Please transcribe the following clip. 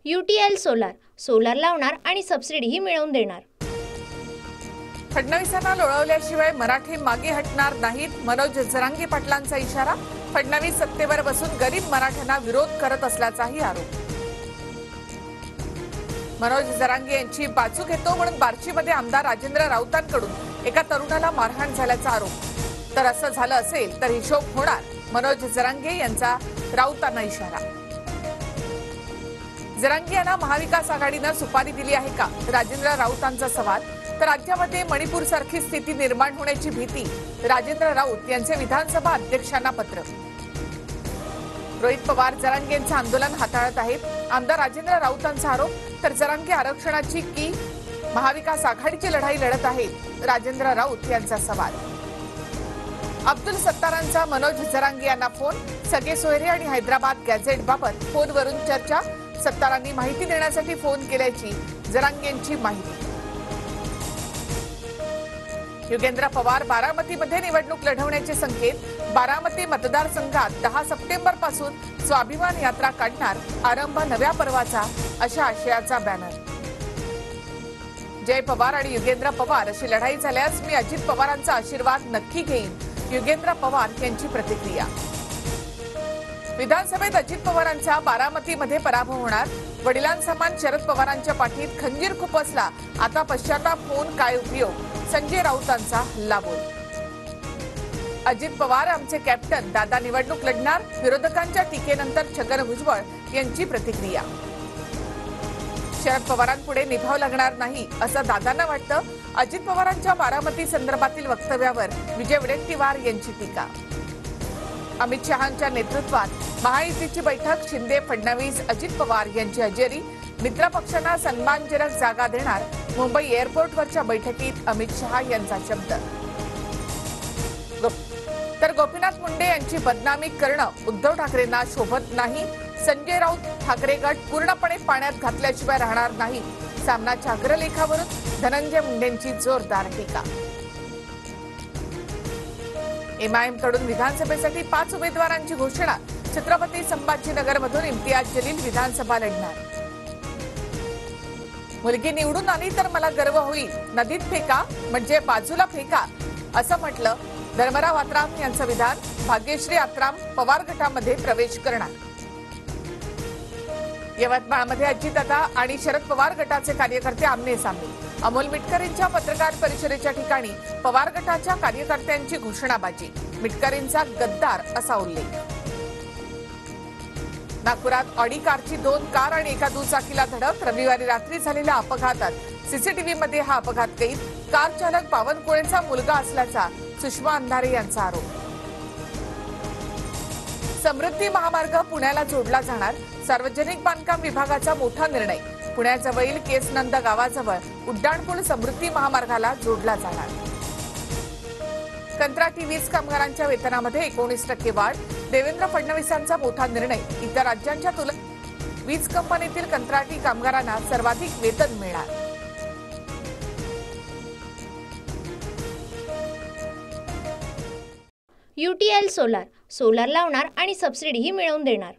UTL solar solar लावणार आणि सबसिडीही मिळवून देणार। फडणवीसांना लोळवल्याशिवाय मराठी मागे हटणार नाहीत, मनोज जरांगे पाटलांचा इशारा। फडणवीस सत्तेवर बसून गरीब मराठ्यांना विरोध करत असल्याचाही आरोप। मनोज जरांगे यांची बाजू घेतो म्हणून बार्शीमध्ये आमदार राजेंद्र राऊतांकडून एका तरुणाला मारहाण झाल्याचा आरोप। तर असं झालं असेल तर हिशोब होणार, मनोज जरांगे यांचा राऊतांना इशारा। जरांगे यांना महाविकास आघाडीनं सुपारी दिली आहे का, राजेंद्र राऊतांचा सवाल। तर राज्यामध्ये मणिपूर सारखी स्थिती निर्माण होण्याची भीती, राजेंद्र राऊत यांचे विधानसभा अध्यक्षांना पत्र। रोहित पवार जरांगे यांचं आंदोलन हाताळत आहेत, आमदार राजेंद्र राऊतांचा आरोप। तर जरांगे आरक्षणाची की महाविकास आघाडीची लढाई लढत आहेत, राजेंद्र राऊत यांचा सवाल। अब्दुल सत्तारांचा मनोज जरांगे यांना फोन, सगळे सोयरे आणि हैदराबाद गॅझेट बाबत फोनवरून चर्चा। सत्तारांनी माहिती देण्यासाठी फोन केल्याची जरांगेंची माहिती। योगेंद्र पवार बारामतीमध्ये निवडणूक लढवण्याचे संकेत, बारामती मतदारसंघात 10 सप्टेंबर पासून स्वाभिमान यात्रा काढणार, आरंभ नव्या पर्वाचा, अशा आशयाचा बॅनर। जय पवार आणि योगेंद्र पवार अशी लढाई झाल्यास मी अजित पवारांचा आशीर्वाद नक्की घेईन, योगेंद्र पवार यांची प्रतिक्रिया। विधानसभेत अजित पवारांचा बारामतीमध्ये पराभव होणार, वडिलांसमान शरद पवारांच्या पाठीत खंजीर खुपसला, आता पश्चाताप होऊन काय उपयोग, संजय राऊतांचा हल्लाबोल। अजित पवार आमचे कॅप्टन, दादा निवडणूक लढणार, विरोधकांच्या टीकेनंतर छगन भुजबळ यांची प्रतिक्रिया। शरद पवारांपुढे निभाव लागणार नाही असं दादांना वाटतं, अजित पवारांच्या बारामती संदर्भातील वक्तव्यावर विजय वडेट्टीवार यांची टीका। अमित शहांच्या नेतृत्वात महायुतीची बैठक, शिंदे फडणवीस अजित पवार यांची हजेरी, मित्रपक्षांना सन्मानजनक जागा देणार, मुंबई एअरपोर्टवरच्या बैठकीत अमित शहा यांचा शब्द। तर गोपीनाथ मुंडे यांची बदनामी करणं उद्धव ठाकरेंना शोभत नाही, संजय राऊत ठाकरे गट पूर्णपणे पाण्यात घातल्याशिवाय राहणार नाही, सामनाच्या अग्रलेखावरून धनंजय मुंडेंची जोरदार टीका। MIM कडून विधानसभेसाठी 5 उमेदवारांची घोषणा, छत्रपती संभाजीनगरमधून इम्तियाज जलील विधानसभा लढणार। मुलगी निवडून आली तर मला गर्व होईल, नदीत फेका म्हणजे बाजूला फेका, असं म्हटलं धर्मराव आत्राम यांचं विधान। भाग्यश्री आत्राम पवार गटामध्ये प्रवेश करणार। यवतमाळमध्ये अजितदादा आणि शरद पवार गटाचे कार्यकर्ते आमने सामने, अमोल मिटकरींच्या पत्रकार परिषदेच्या ठिकाणी पवार गटाच्या कार्यकर्त्यांची घोषणाबाजी, मिटकरींचा गद्दार असा उल्लेख। नागपुरात ऑडी कारची 2 कार आणि एका दुचाकीला धडक, रविवारी रात्री झालेल्या अपघातात सीसीटीव्हीमध्ये हा अपघात कैद, कार चालक बावनकुळेंचा मुलगा असल्याचा सुषमा अंधारे यांचा आरोप। समृद्धी महामार्ग पुण्याला जोडला जाणार, सार्वजनिक बांधकाम विभागाचा मोठा निर्णय, पुण्याजवळील केसनंद गावाजवळ उड्डाणपूल समृद्धी महामार्गाला जोडला जाणार। कंत्राटी वीज कामगारांच्या वेतनामध्ये 19% वाढ, देवेंद्र फडणवीसांचा मोठा निर्णय, इतर राज्यांच्या तुलनेत वीज कंपनीतील कंत्राटी कामगारांना सर्वाधिक वेतन मिळणार। UTL सोलार सोलार लावणार आणि सबसिडीही मिळवून देणार।